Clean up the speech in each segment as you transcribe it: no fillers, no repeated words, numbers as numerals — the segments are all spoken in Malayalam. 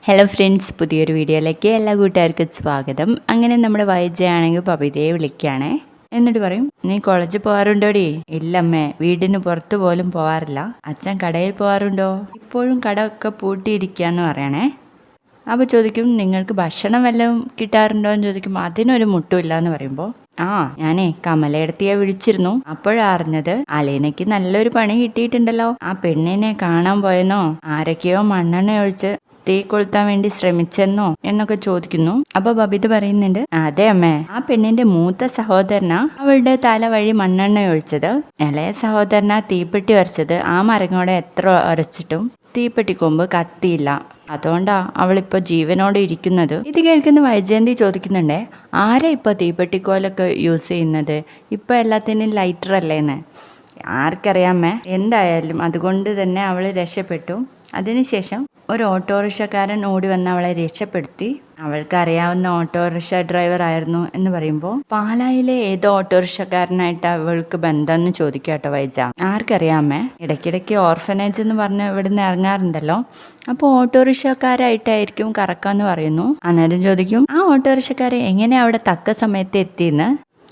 ഹലോ ഫ്രണ്ട്സ്, പുതിയൊരു വീഡിയോയിലേക്ക് എല്ലാ കൂട്ടുകാർക്കും സ്വാഗതം. അങ്ങനെ നമ്മുടെ വൈജയാണെങ്കിൽ പവിതയെ വിളിക്കുകയാണേ. എന്നിട്ട് പറയും, നീ കോളേജിൽ പോകാറുണ്ടോടി? ഇല്ലമ്മേ, വീടിന് പുറത്ത് പോലും പോകാറില്ല. അച്ഛൻ കടയിൽ പോകാറുണ്ടോ? ഇപ്പോഴും കട ഒക്കെ പൂട്ടിയിരിക്കുകയെന്ന് പറയണേ. അപ്പോൾ ചോദിക്കും, നിങ്ങൾക്ക് ഭക്ഷണം വല്ലതും കിട്ടാറുണ്ടോ എന്ന് ചോദിക്കും. അതിനൊരു മുട്ടുമില്ല എന്ന് പറയുമ്പോൾ, ഞാനേ കമലയെടുത്തിയെ വിളിച്ചിരുന്നു. അപ്പോഴാ അറിഞ്ഞത് അലീനയ്ക്ക് നല്ലൊരു പണി കിട്ടിയിട്ടുണ്ടല്ലോ. ആ പെണ്ണിനെ കാണാൻ പോയെന്നോ, ആരൊക്കെയോ മണ്ണെണ്ണ ഒഴിച്ച് തീ കൊളുത്താൻ വേണ്ടി ശ്രമിച്ചെന്നോ എന്നൊക്കെ ചോദിക്കുന്നു. അപ്പൊ ബബിത പറയുന്നുണ്ട്, അതെ അമ്മേ, ആ പെണ്ണിന്റെ മൂത്ത സഹോദരനാ അവളുടെ തല വഴി മണ്ണെണ്ണ ഒഴിച്ചത്. ഇളയ സഹോദരനാ തീപ്പെട്ടി ഉരച്ചത്. ആ മരങ്ങോടെ എത്ര ഉരച്ചിട്ടും തീപ്പെട്ടി കൊമ്പ് കത്തിയില്ല. അതുകൊണ്ടാ അവളിപ്പോ ജീവനോടെ ഇരിക്കുന്നത്. ഇത് കേൾക്കുന്ന വൈജയന്തി ചോദിക്കുന്നുണ്ടേ, ആരാ ഇപ്പൊ തീപ്പെട്ടിക്കോലൊക്കെ യൂസ് ചെയ്യുന്നത്? ഇപ്പൊ എല്ലാത്തിനും ലൈറ്റർ അല്ലേന്ന്. ആർക്കറിയാമേ, എന്തായാലും അതുകൊണ്ട് തന്നെ അവൾ രക്ഷപ്പെട്ടു. അതിനുശേഷം ഒരു ഓട്ടോറിക്ഷക്കാരൻ ഓടി വന്ന് അവളെ രക്ഷപ്പെടുത്തി. അവൾക്കറിയാവുന്ന ഓട്ടോറിക്ഷ ഡ്രൈവർ ആയിരുന്നു എന്ന് പറയുമ്പോൾ, പാലായിലെ ഏതോ ഓട്ടോറിക്ഷക്കാരനായിട്ട് അവൾക്ക് ബന്ധമെന്ന് ചോദിക്കാട്ടോ വൈജ. ആർക്കറിയാമേ, ഇടയ്ക്കിടയ്ക്ക് ഓർഫനേജ് എന്ന് പറഞ്ഞ് ഇവിടുന്ന് ഇറങ്ങാറുണ്ടല്ലോ, അപ്പോൾ ഓട്ടോറിക്ഷക്കാരായിട്ടായിരിക്കും കറക്കാന്ന് പറയുന്നു. അന്നേരം ചോദിക്കും, ആ ഓട്ടോറിക്ഷക്കാരെ എങ്ങനെ അവിടെ തക്ക സമയത്ത് എത്തിയെന്ന്.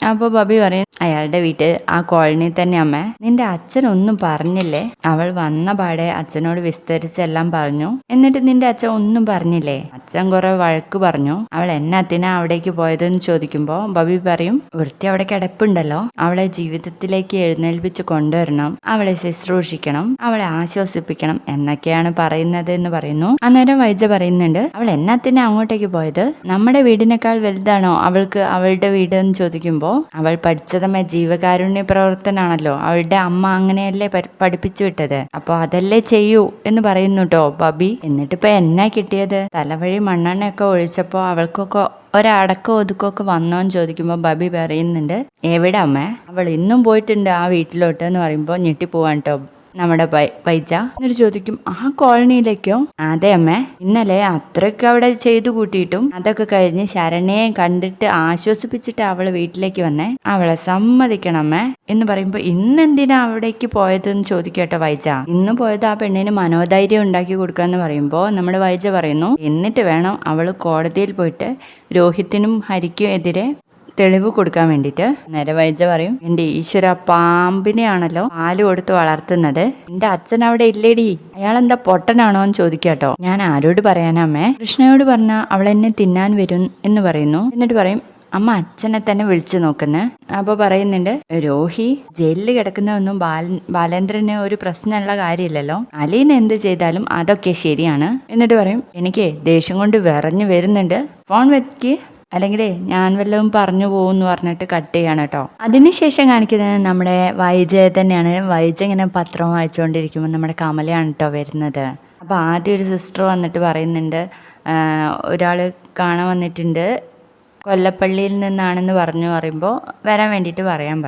അപ്പോൾ ബബി പറയും, അയാളുടെ വീട്ട് ആ കോളനി തന്നെ അമ്മേ. നിന്റെ അച്ഛനൊന്നും പറഞ്ഞില്ലേ? അവൾ വന്ന പാടെ അച്ഛനോട് വിസ്തരിച്ചെല്ലാം പറഞ്ഞു. എന്നിട്ട് നിന്റെ അച്ഛൻ ഒന്നും പറഞ്ഞില്ലേ? അച്ഛൻ കുറെ വഴക്ക് പറഞ്ഞു. അവൾ എന്നാത്തിനാ അവിടേക്ക് പോയതെന്ന് ചോദിക്കുമ്പോൾ ബബി പറയും, ഒരുത്തി അവിടെ കിടപ്പുണ്ടല്ലോ, അവളെ ജീവിതത്തിലേക്ക് എഴുന്നേൽപ്പിച്ച് കൊണ്ടുവരണം, അവളെ ശുശ്രൂഷിക്കണം, അവളെ ആശ്വസിപ്പിക്കണം എന്നൊക്കെയാണ് പറയുന്നത് എന്ന് പറയുന്നു. അന്നേരം വൈജ പറയുന്നുണ്ട്, അവൾ എന്നാത്തിനാ അങ്ങോട്ടേക്ക് പോയത്? നമ്മുടെ വീടിനേക്കാൾ വലുതാണോ അവൾക്ക് അവളുടെ വീട് എന്ന് ചോദിക്കുമ്പോൾ, അവൾ പഠിച്ചതമ്മ ജീവകാരുണ്യ പ്രവർത്തനാണല്ലോ, അവളുടെ അമ്മ അങ്ങനെയല്ലേ പഠിപ്പിച്ചു വിട്ടത്, അപ്പൊ അതല്ലേ ചെയ്യൂ എന്ന് പറയുന്നു കേട്ടോ ബബി. എന്നിട്ടിപ്പോ എന്നാ കിട്ടിയത്? തലവഴി മണ്ണെണ്ണയൊക്കെ ഒഴിച്ചപ്പോ അവൾക്കൊക്കെ ഒരടക്കം ഒതുക്കമൊക്കെ വന്നോന്ന് ചോദിക്കുമ്പോൾ ബബി പറയുന്നുണ്ട്, എവിടെ അമ്മ? അവൾ ഇന്നും പോയിട്ടുണ്ട് ആ വീട്ടിലോട്ട് എന്ന് പറയുമ്പോൾ ഞെട്ടിപ്പോവാൻ കേട്ടോ നമ്മുടെ വൈജ. എന്നിട്ട് ചോദിക്കും, ആ കോളനിയിലേക്കോ? അതെ അമ്മേ, ഇന്നലെ അത്രയൊക്കെ അവിടെ ചെയ്തു കൂട്ടിയിട്ടും അതൊക്കെ കഴിഞ്ഞ് ശരണയെ കണ്ടിട്ട് ആശ്വസിപ്പിച്ചിട്ട് അവള് വീട്ടിലേക്ക് വന്നേ. അവളെ സമ്മതിക്കണമ്മേ എന്ന് പറയുമ്പോൾ, ഇന്നെന്തിനാ അവിടേക്ക് പോയതെന്ന് ചോദിക്കട്ടോ വൈജ. ഇന്ന് പോയത് ആ പെണ്ണിന് മനോധൈര്യം ഉണ്ടാക്കി കൊടുക്കാന്ന് പറയുമ്പോൾ നമ്മുടെ വൈജ പറയുന്നു, എന്നിട്ട് വേണം അവള് കോടതിയിൽ പോയിട്ട് രോഹിത്തിനും ഹരിക്കും എതിരെ തെളിവ് കൊടുക്കാൻ വേണ്ടിയിട്ട്. നേരെ വൈജ പറയും, എന്റെ ഈശ്വര, പാമ്പിനെയാണല്ലോ പാല് കൊടുത്ത് വളർത്തുന്നത്. എന്റെ അച്ഛൻ അവിടെ ഇല്ലേടി, അയാളെന്താ പൊട്ടനാണോ എന്ന് ചോദിക്കാട്ടോ. ഞാൻ ആരോട് പറയാനമ്മേ? കൃഷ്ണയോട് പറഞ്ഞ അവൾ എന്നെ തിന്നാൻ വരും എന്ന് പറയുന്നു. എന്നിട്ട് പറയും, അമ്മ അച്ഛനെ തന്നെ വിളിച്ചു നോക്കുന്നു. അപ്പൊ പറയുന്നുണ്ട്, രോഹി ജയിലിൽ കിടക്കുന്നതൊന്നും ബാലേന്ദ്രന് ഒരു പ്രശ്നമുള്ള കാര്യമില്ലല്ലോ, അലീന എന്ത് ചെയ്താലും അതൊക്കെ ശരിയാണ്. എന്നിട്ട് പറയും, എനിക്ക് ദേഷ്യം കൊണ്ട് വിറഞ്ഞു വരുന്നുണ്ട്, ഫോൺ വെക്ക്, അല്ലെങ്കിൽ ഞാൻ വല്ലതും പറഞ്ഞു പോകുമെന്ന് പറഞ്ഞിട്ട് കട്ട് ചെയ്യാണ് കേട്ടോ. അതിനുശേഷം കാണിക്കുന്നത് നമ്മുടെ വൈജയെ തന്നെയാണ്. വൈജ ഇങ്ങനെ പത്രം വായിച്ചുകൊണ്ടിരിക്കുമ്പോൾ നമ്മുടെ കമലയാണ് കേട്ടോ വരുന്നത്. അപ്പോൾ ആദ്യം ഒരു സിസ്റ്റർ വന്നിട്ട് പറയുന്നുണ്ട്, ഒരാൾ കാണാൻ വന്നിട്ടുണ്ട്, കൊല്ലപ്പള്ളിയിൽ നിന്നാണെന്ന് പറയുമ്പോൾ വരാൻ വേണ്ടിയിട്ട് പറയും.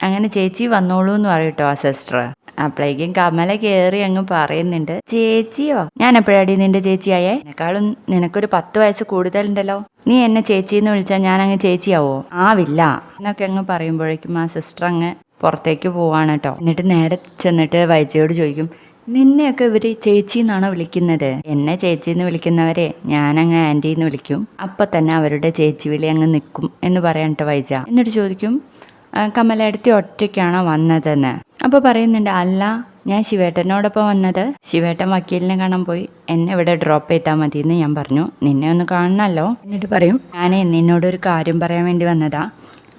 അങ്ങനെ ചേച്ചി വന്നോളൂ എന്ന് പറയും കേട്ടോ ആ സിസ്റ്റർ. അപ്പോഴേക്കും കമല കയറി അങ്ങ് പറയുന്നുണ്ട്, ചേച്ചിയോ? ഞാൻ എപ്പോഴാടി നിന്റെ ചേച്ചിയായേ? എന്നെക്കാളും നിനക്കൊരു 10 വയസ്സ് കൂടുതലുണ്ടല്ലോ, നീ എന്നെ ചേച്ചിന്ന് വിളിച്ചാൽ ഞാൻ അങ്ങ് ചേച്ചിയാവോ? ആവില്ല എന്നൊക്കെ അങ്ങ് പറയുമ്പോഴേക്കും ആ സിസ്റ്റർ അങ്ങ് പുറത്തേക്ക് പോവാണ് കേട്ടോ. എന്നിട്ട് നേരെ ചെന്നിട്ട് വൈജയോട് ചോദിക്കും, നിന്നെയൊക്കെ ഇവര് ചേച്ചി എന്നാണോ വിളിക്കുന്നത്? എന്നെ ചേച്ചിന്ന് വിളിക്കുന്നവരെ ഞാനങ്ങ് ആന്റിന്ന് വിളിക്കും, അപ്പൊ തന്നെ അവരുടെ ചേച്ചി വിളി അങ്ങ് നിൽക്കും എന്ന് പറയാനിട്ട് വൈജ. എന്നിട്ട് ചോദിക്കും, കമലയെടുത്തി ഒറ്റയ്ക്കാണോ വന്നതെന്ന്. അപ്പോൾ പറയുന്നുണ്ട്, അല്ല, ഞാൻ ശിവേട്ടനോടൊപ്പം വന്നത്. ശിവേട്ടൻ വക്കീലിനെ കാണാൻ പോയി, എന്നെ ഇവിടെ ഡ്രോപ്പ് ചെയ്താൽ മതി എന്ന് ഞാൻ പറഞ്ഞു, നിന്നെ ഒന്ന് കാണണമല്ലോ. എന്നിട്ട് പറയും, ഞാൻ നിന്നോടൊരു കാര്യം പറയാൻ വേണ്ടി വന്നതാ.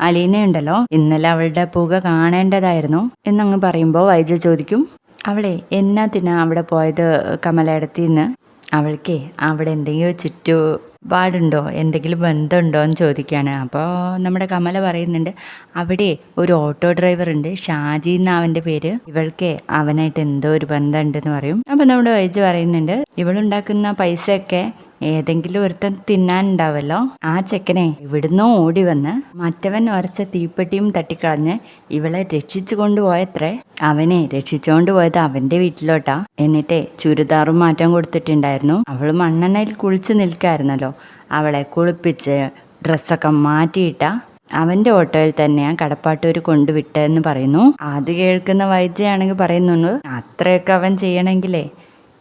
അലീനയുണ്ടല്ലോ, ഇന്നലെ അവളുടെ പുക കാണേണ്ടതായിരുന്നു എന്നങ്ങ് പറയുമ്പോൾ വൈജ ചോദിക്കും, അവളെ എന്നാത്തിനാ അവിടെ പോയത് കമലയെടുത്തിന്ന്? അവൾക്കേ അവിടെ എന്തെങ്കിലും ചുറ്റുപാടുണ്ടോ, എന്തെങ്കിലും ബന്ധമുണ്ടോ എന്ന് ചോദിക്കുകയാണ്. അപ്പോൾ നമ്മുടെ കമല പറയുന്നുണ്ട്, അവിടെ ഒരു ഓട്ടോ ഡ്രൈവർ ഉണ്ട്, ഷാജി എന്ന അവൻ്റെ പേര്, ഇവൾക്കേ അവനായിട്ട് എന്തോ ഒരു ബന്ധമുണ്ടെന്ന് പറയും. അപ്പോൾ നമ്മുടെ വൈജ പറയുന്നുണ്ട്, ഇവളുണ്ടാക്കുന്ന പൈസയൊക്കെ ഏതെങ്കിലും ഒരുത്തൻ തിന്നാനുണ്ടാവല്ലോ, ആ ചെക്കനെ ഇവിടുന്നോ ഓടി വന്ന് മറ്റവൻ ഉരച്ച തീപ്പെട്ടിയും തട്ടിക്കളഞ്ഞ് ഇവളെ രക്ഷിച്ചു കൊണ്ടുപോയത്രേ. അവനെ രക്ഷിച്ചുകൊണ്ട് പോയത് അവന്റെ വീട്ടിലോട്ടാ. എന്നിട്ടേ ചുരിദാറും മാറ്റം കൊടുത്തിട്ടുണ്ടായിരുന്നു. അവൾ മണ്ണെണ്ണയിൽ കുളിച്ച് നിൽക്കായിരുന്നല്ലോ, അവളെ കുളിപ്പിച്ച് ഡ്രസ്സൊക്കെ മാറ്റിയിട്ട അവന്റെ ഓട്ടോയിൽ തന്നെയാണ് കടപ്പാട്ടൂർ കൊണ്ടുവിട്ടതെന്ന് പറയുന്നു. അത് കേൾക്കുന്ന വൈദ്യയാണെങ്കിൽ പറയുന്നു, അത്രയൊക്കെ അവൻ ചെയ്യണമെങ്കിലേ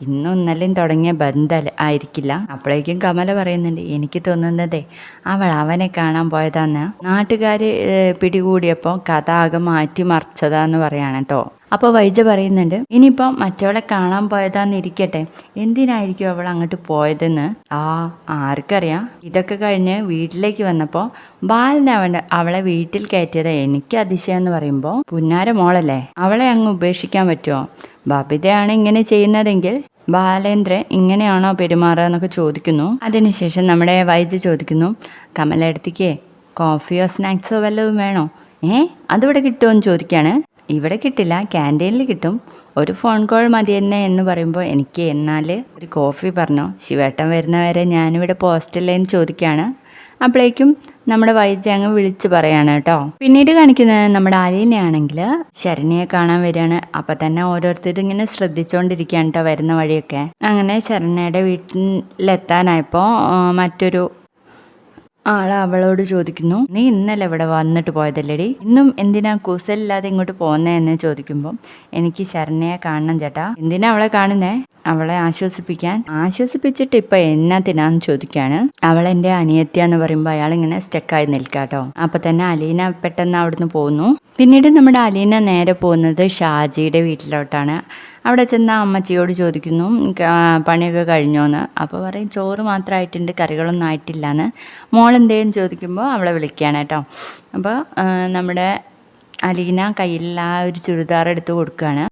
ഇന്നും ഇന്നലെയും തുടങ്ങിയ ബന്ധം ആയിരിക്കില്ല. അപ്പോഴേക്കും കമല പറയുന്നുണ്ട്, എനിക്ക് തോന്നുന്നതേ അവനെ കാണാൻ പോയതാന്ന് നാട്ടുകാർ പിടികൂടിയപ്പോൾ കഥ ആകെ മാറ്റി മറിച്ചതാന്ന് പറയാണ് കേട്ടോ. അപ്പോൾ വൈജ പറയുന്നുണ്ട്, ഇനിയിപ്പോൾ മറ്റവളെ കാണാൻ പോയതാന്നിരിക്കട്ടെ, എന്തിനായിരിക്കും അവൾ അങ്ങോട്ട് പോയതെന്ന് ആർക്കറിയാം. ഇതൊക്കെ കഴിഞ്ഞ് വീട്ടിലേക്ക് വന്നപ്പോൾ ബാലൻ അവളെ വീട്ടിൽ കയറ്റിയത് എനിക്ക് അതിശയം എന്ന് പറയുമ്പോൾ, പുന്നാര മോളല്ലേ, അവളെ അങ്ങ് ഉപേക്ഷിക്കാൻ പറ്റുമോ? ബബിതയാണ് ഇങ്ങനെ ചെയ്യുന്നതെങ്കിൽ ബാലേന്ദ്രൻ ഇങ്ങനെയാണോ പെരുമാറുക എന്നൊക്കെ ചോദിക്കുന്നു. അതിനുശേഷം നമ്മുടെ വൈജ ചോദിക്കുന്നു, കമലടുത്തേക്ക് കോഫിയോ സ്നാക്സോ വല്ലതും വേണോ? അതിവിടെ കിട്ടുമോ എന്ന് ചോദിക്കുകയാണ്. ഇവിടെ കിട്ടില്ല, ക്യാൻറ്റീനിൽ കിട്ടും, ഒരു ഫോൺ കോൾ മതി തന്നെ എന്ന് പറയുമ്പോൾ, എനിക്ക് എന്നാൽ ഒരു കോഫി പറഞ്ഞോ, ശിവേട്ടൻ വരുന്നവരെ ഞാനിവിടെ പോസ്റ്റല്ലേന്ന് ചോദിക്കുകയാണ്. അപ്പോഴേക്കും നമ്മുടെ വൈജ അങ്ങ് വിളിച്ച് പറയാണ് കേട്ടോ. പിന്നീട് കാണിക്കുന്നത് നമ്മുടെ അലീനയാണെങ്കിൽ ശരണ്യയെ കാണാൻ വരികയാണ്. അപ്പം തന്നെ ഓരോരുത്തരും ഇങ്ങനെ ശ്രദ്ധിച്ചുകൊണ്ടിരിക്കുകയാണ് കേട്ടോ വരുന്ന വഴിയൊക്കെ. അങ്ങനെ ശരണ്യയുടെ വീട്ടിലെത്താനായപ്പോൾ മറ്റൊരു അവളോട് ചോദിക്കുന്നു, നീ ഇന്നലെ ഇവിടെ വന്നിട്ട് പോയതല്ലേടി, ഇന്നും എന്തിനാ കൂസലില്ലാതെ ഇങ്ങോട്ട് പോകുന്നതെന്ന് ചോദിക്കുമ്പോൾ, എനിക്ക് ശരണ്യയെ കാണണം ചേട്ടാ. എന്തിനാ അവളെ കാണുന്നേ? അവളെ ആശ്വസിപ്പിച്ചിട്ട് ഇപ്പൊ എന്നാത്തിനാന്ന് ചോദിക്കാണ്. അവൾ എൻ്റെ അനിയത്തിയാന്ന് പറയുമ്പോൾ അയാളിങ്ങനെ സ്റ്റക്കായി നിൽക്കാട്ടോ. അപ്പൊ തന്നെ അലീന പെട്ടെന്ന് അവിടുന്ന് പോകുന്നു. പിന്നീട് നമ്മുടെ അലീന നേരെ പോകുന്നത് ഷാജിയുടെ വീട്ടിലോട്ടാണ്. അവിടെ ചെന്ന അമ്മച്ചിയോട് ചോദിക്കുന്നു, പണിയൊക്കെ കഴിഞ്ഞോന്ന്. അപ്പോൾ പറയും, ചോറ് മാത്രമായിട്ടുണ്ട്, കറികളൊന്നും ആയിട്ടില്ലാന്ന്. മോളെന്തേലും ചോദിക്കുമ്പോൾ അവളെ വിളിക്കുകയാണ് കേട്ടോ. അപ്പോൾ നമ്മുടെ അലീന കയ്യിൽ ആ ഒരു ചുരിദാർ എടുത്ത് കൊടുക്കുകയാണ്.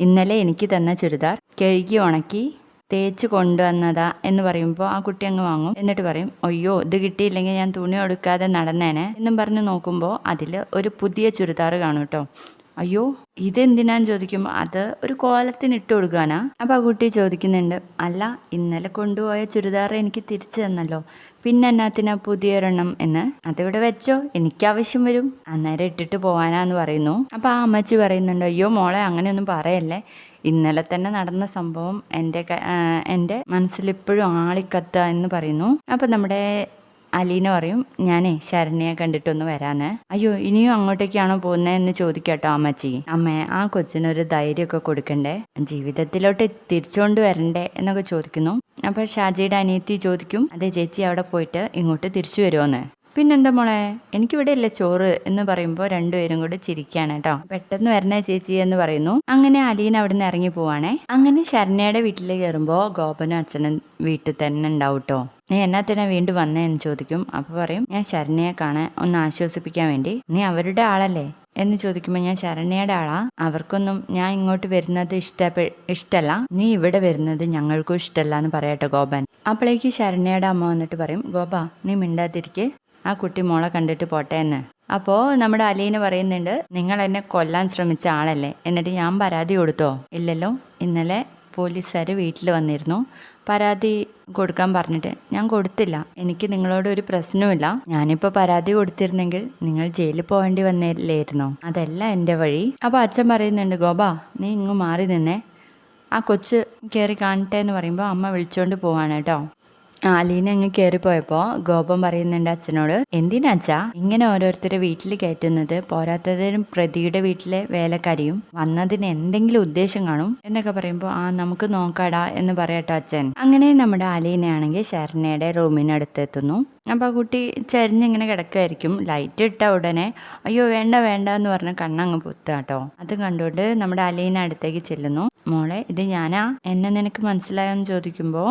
ഇന്നലെ എനിക്ക് തന്ന ചുരിദാർ കഴുകി ഉണക്കി തേച്ച് കൊണ്ടുവന്നതാ എന്ന് പറയുമ്പോൾ ആ കുട്ടി അങ്ങ് വാങ്ങും. എന്നിട്ട് പറയും, അയ്യോ ഇത് കിട്ടിയില്ലെങ്കിൽ ഞാൻ തുണി കൊടുക്കാതെ നടന്നേനെ എന്നും പറഞ്ഞ് നോക്കുമ്പോൾ അതിൽ ഒരു പുതിയ ചുരിദാർ കാണും കേട്ടോ. അയ്യോ ഇതെന്തിനാന്ന് ചോദിക്കുമ്പോൾ, അത് ഒരു കോലത്തിന് ഇട്ട് കൊടുക്കാനാ. അപ്പോൾ ആ കുട്ടി ചോദിക്കുന്നുണ്ട്, അല്ല ഇന്നലെ കൊണ്ടുപോയ ചുരിദാർ എനിക്ക് തിരിച്ചു തന്നല്ലോ, പിന്നെ എന്നാത്തിനാ പുതിയൊരെണ്ണം എന്ന്? അതിവിടെ വെച്ചോ, എനിക്ക് ആവശ്യം വരും, അന്നേരം ഇട്ടിട്ട് പോകാനാന്ന് പറയുന്നു. അപ്പോൾ ആ അമ്മച്ചി പറയുന്നുണ്ട്, അയ്യോ മോളെ അങ്ങനെയൊന്നും പറയല്ലേ, ഇന്നലെ തന്നെ നടന്ന സംഭവം എൻ്റെ മനസ്സിലിപ്പോഴും ആളിക്കത്തുക എന്ന് പറയുന്നു. അപ്പോൾ നമ്മുടെ അലീന പറയും, ഞാനേ ശരണ്യയെ കണ്ടിട്ടൊന്ന് വരാന്ന്. അയ്യോ ഇനിയും അങ്ങോട്ടേക്കാണോ പോകുന്നതെന്ന് ചോദിക്കാട്ടോ അമ്മച്ചി. അമ്മേ ആ കൊച്ചിനൊരു ധൈര്യമൊക്കെ കൊടുക്കണ്ടേ, ജീവിതത്തിലോട്ട് തിരിച്ചുകൊണ്ട് വരണ്ടേ എന്നൊക്കെ ചോദിക്കുന്നു. അപ്പോൾ ഷാജിയുടെ അനിയത്തി ചോദിക്കും, അതെ ചേച്ചി അവിടെ പോയിട്ട് ഇങ്ങോട്ട് തിരിച്ചു വരുമോന്ന്. പിന്നെന്താ മോളെ എനിക്കിവിടെ ഇല്ല ചോറ് എന്ന് പറയുമ്പോൾ രണ്ടുപേരും കൂടെ ചിരിക്കുകയാണ് കേട്ടോ. പെട്ടെന്ന് വരണേ ചേച്ചി എന്ന് പറയുന്നു. അങ്ങനെ അലീന അവിടെ നിന്ന് ഇറങ്ങി പോവാണേ. അങ്ങനെ ശരണ്യയുടെ വീട്ടിൽ കയറുമ്പോൾ ഗോപനും അച്ഛനും വീട്ടിൽ തന്നെ ഉണ്ടാവും കേട്ടോ. നീ എന്നാ തന്നെ വീണ്ടും വന്നേന്ന് ചോദിക്കും. അപ്പോൾ പറയും, ഞാൻ ശരണ്യയെ കാണാൻ ഒന്ന് ആശ്വസിപ്പിക്കാൻ വേണ്ടി. നീ അവരുടെ ആളല്ലേ എന്ന് ചോദിക്കുമ്പോൾ, ഞാൻ ശരണ്യയുടെ ആളാ, അവർക്കൊന്നും ഞാൻ ഇങ്ങോട്ട് വരുന്നത് ഇഷ്ടമല്ല, നീ ഇവിടെ വരുന്നത് ഞങ്ങൾക്കും ഇഷ്ടമല്ല എന്ന് പറയട്ടെ ഗോപൻ. അപ്പോഴേക്ക് ശരണ്യയുടെ അമ്മ വന്നിട്ട് പറയും, ഗോപ നീ മിണ്ടാതിരിക്കെ, ആ കുട്ടി മോളെ കണ്ടിട്ട് പോട്ടെ എന്ന്. അപ്പോൾ നമ്മുടെ അലീന പറയുന്നുണ്ട്, നിങ്ങൾ എന്നെ കൊല്ലാൻ ശ്രമിച്ച ആളല്ലേ, എന്നിട്ട് ഞാൻ പരാതി കൊടുത്തോ? ഇല്ലല്ലോ, ഇന്നലെ പോലീസുകാർ വീട്ടിൽ വന്നിരുന്നു, പരാതി കൊടുക്കാൻ പറഞ്ഞിട്ട് ഞാൻ കൊടുത്തില്ല. എനിക്ക് നിങ്ങളോട് ഒരു പ്രശ്നവുമില്ല, ഞാനിപ്പോൾ പരാതി കൊടുത്തിരുന്നെങ്കിൽ നിങ്ങൾ ജയിലിൽ പോകേണ്ടി വന്നില്ലായിരുന്നോ? അതല്ല എൻ്റെ വഴി. അപ്പോൾ അച്ഛൻ പറയുന്നുണ്ട്, ഗോപ നീ ഇങ്ങ് മാറി നിന്നേ, ആ കൊച്ച് കയറി കാണട്ടെ എന്ന് പറയുമ്പോൾ അമ്മ വിളിച്ചുകൊണ്ട് പോവാണ് കേട്ടോ. അലീന അങ്ങ് കയറിപ്പോയപ്പോൾ ഗോപൻ പറയുന്നുണ്ട് അച്ഛനോട്, എന്തിനാച്ചാ ഇങ്ങനെ ഓരോരുത്തരെ വീട്ടിൽ കയറ്റുന്നത്? പോരാത്തതിനും പ്രതിയുടെ വീട്ടിലെ വേലക്കാരിയും വന്നതിന് എന്തെങ്കിലും ഉദ്ദേശം കാണും എന്നൊക്കെ പറയുമ്പോൾ, നമുക്ക് നോക്കാടാ എന്ന് പറയട്ടോ അച്ഛൻ. അങ്ങനെ നമ്മുടെ അലീനയാണെങ്കിൽ ശരണ്യയുടെ റൂമിനടുത്തെത്തുന്നു. അപ്പോൾ ആ കുട്ടി ചരിഞ്ഞിങ്ങനെ കിടക്കുമായിരിക്കും. ലൈറ്റ് ഇട്ട ഉടനെ അയ്യോ വേണ്ട വേണ്ട എന്ന് പറഞ്ഞ് കണ്ണങ്ങ് പൊത്താട്ടോ. അത് കണ്ടുകൊണ്ട് നമ്മുടെ അലീന അടുത്തേക്ക് ചെല്ലുന്നു. മോളെ ഇത് ഞാനാ, എന്നെ നിനക്ക് മനസ്സിലായോന്ന് ചോദിക്കുമ്പോൾ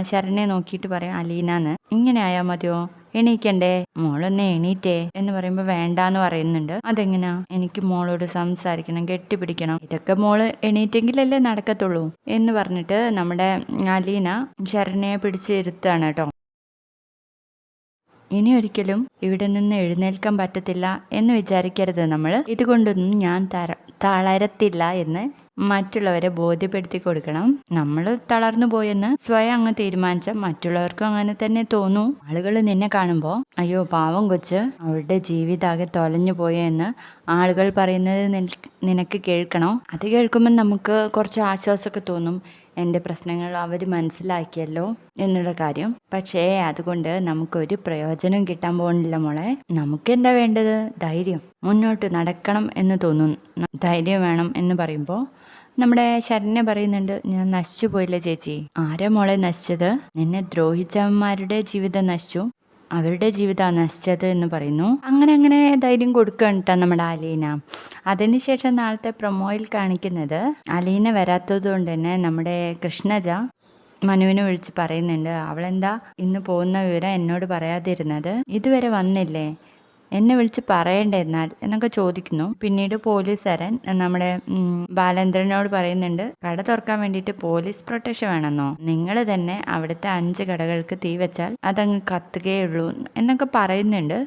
ശരണ്യെ നോക്കിയിട്ട് പറയാം, അലീനാന്ന്. ഇങ്ങനെ ആയാൽ മതിയോ, എണീക്കണ്ടേ, മോളൊന്ന് എണീറ്റേ എന്ന് പറയുമ്പോൾ വേണ്ടാന്ന് പറയുന്നുണ്ട്. അതെങ്ങനാ, എനിക്ക് മോളോട് സംസാരിക്കണം, കെട്ടിപ്പിടിക്കണം, ഇതൊക്കെ മോള് എണീറ്റെങ്കിലല്ലേ നടക്കത്തുള്ളൂ എന്ന് പറഞ്ഞിട്ട് നമ്മുടെ അലീന ശരണ്യെ പിടിച്ചിരുത്താണ് കേട്ടോ. ഇനി ഒരിക്കലും ഇവിടെ നിന്ന് എഴുന്നേൽക്കാൻ പറ്റത്തില്ല എന്ന് വിചാരിക്കരുത് നമ്മൾ. ഇതുകൊണ്ടൊന്നും ഞാൻ തളരത്തില്ല എന്ന് മറ്റുള്ളവരെ ബോധ്യപ്പെടുത്തി കൊടുക്കണം. നമ്മൾ തളർന്നു പോയെന്ന് സ്വയം അങ്ങ് തീരുമാനിച്ചാൽ മറ്റുള്ളവർക്കും അങ്ങനെ തന്നെ തോന്നും. ആളുകൾ നിന്നെ കാണുമ്പോൾ അയ്യോ പാവം കൊച്ച്, അവളുടെ ജീവിതാകെ തൊലഞ്ഞു പോയെന്ന് ആളുകൾ പറയുന്നത് നിനക്ക് കേൾക്കണോ? അത് കേൾക്കുമ്പോൾ നമുക്ക് കുറച്ച് ആശ്വാസമൊക്കെ തോന്നും. എൻ്റെ പ്രശ്നങ്ങൾ അവർ മനസ്സിലാക്കിയല്ലോ എന്നുള്ള കാര്യം. പക്ഷേ അതുകൊണ്ട് നമുക്കൊരു പ്രയോജനം കിട്ടാൻ പോകുന്നില്ല മോളെ. നമുക്കെന്താ വേണ്ടത്? ധൈര്യം. മുന്നോട്ട് നടക്കണം എന്ന് തോന്നുന്നു. ധൈര്യം വേണം എന്ന് പറയുമ്പോൾ നമ്മുടെ ശരണ്യ പറയുന്നുണ്ട്, ഞാൻ നശിച്ചു പോയില്ല ചേച്ചി. ആരാ മോളെ നശിച്ചത്? നിന്നെ ദ്രോഹിച്ചവന്മാരുടെ ജീവിതം നശിച്ചു, അവരുടെ ജീവിതമാണ് നശിച്ചത് എന്ന് പറയുന്നു. അങ്ങനെ ധൈര്യം കൊടുക്കുകയാണ് കേട്ടോ നമ്മുടെ അലീന. അതിനുശേഷം നാളത്തെ പ്രൊമോയിൽ കാണിക്കുന്നത് അലീന വരാത്തത് കൊണ്ട് തന്നെ നമ്മുടെ കൃഷ്ണജ മനുവിനെ വിളിച്ച് പറയുന്നുണ്ട്, അവളെന്താ ഇന്ന് പോകുന്ന വിവരം എന്നോട് പറയാതിരുന്നത്? ഇതുവരെ വന്നില്ലേ? എന്നെ വിളിച്ച് പറയണ്ടേ എന്നാൽ എന്നൊക്കെ ചോദിക്കുന്നു. പിന്നീട് പോലീസുകാരൻ നമ്മുടെ ബാലേന്ദ്രനോട് പറയുന്നുണ്ട്, കട തുറക്കാൻ വേണ്ടിയിട്ട് പോലീസ് പ്രൊട്ടക്ഷൻ വേണമെന്നോ? നിങ്ങൾ തന്നെ അവിടുത്തെ 5 കടകൾക്ക് തീ വെച്ചാൽ അതങ്ങ് കത്തുകയുള്ളൂ എന്നൊക്കെ പറയുന്നുണ്ട്.